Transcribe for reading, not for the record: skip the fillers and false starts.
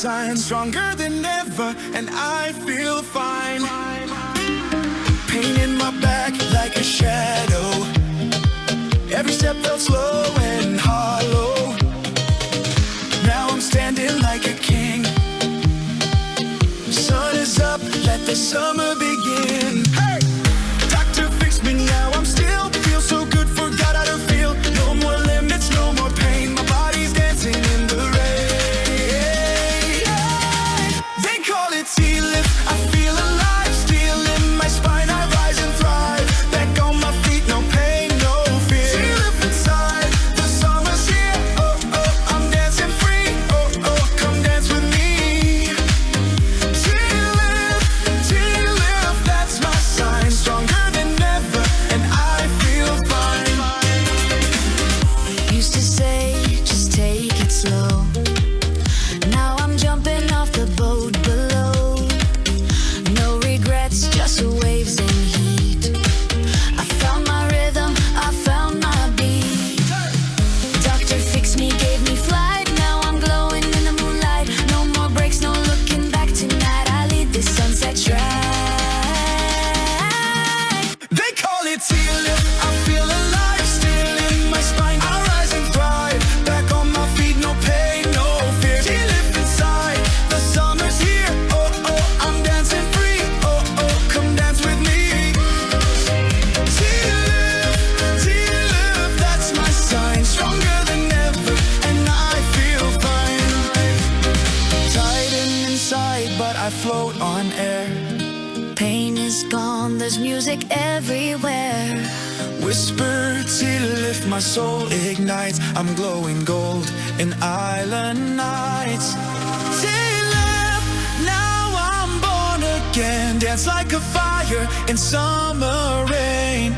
sign, stronger than ever, and I feel fine. Pain in my back like a shadow. Every step felt slow and hollow. Now I'm standing like a king. The sun is up, let the summer begin. Hey! Doctor fixed me now, I'm still feel so good, forgot how to feel. No more limits, no more pain. My body's dancing in the rain. They call it sea-lift, I feel alive, still in my spine. I rise and thrive, back on my feet, no pain, no fear. Sea-lift inside, the summer's here. Oh, oh, I'm dancing free. Oh, oh, come dance with me. Sea-lift, that's my sign. Stronger than ever, and I feel fine. Used to say, just take it slow. Now I'm jumping off the boat below. No regrets, just waves and heat. I found my rhythm, I found my beat. Doctor fixed me, gave me flight. Now I'm glowing in the moonlight. No more breaks, no looking back tonight. I lead this sunset track. They call it sea-lift, I feel alive, still in my spine. I rise and thrive, back on my feet, no pain, no fear. Sea-lift inside, the summer's here. Oh, oh, I'm dancing free. Oh, oh, come dance with me. Sea-lift, that's my sign. Stronger than ever, and I feel fine. Tighten inside, but I float on air. Pain is gone, there's music everywhere. Whispered sea-lift, my soul ignites. I'm glowing gold in island nights. Sea-lift, now I'm born again. Dance like a fire in summer rain.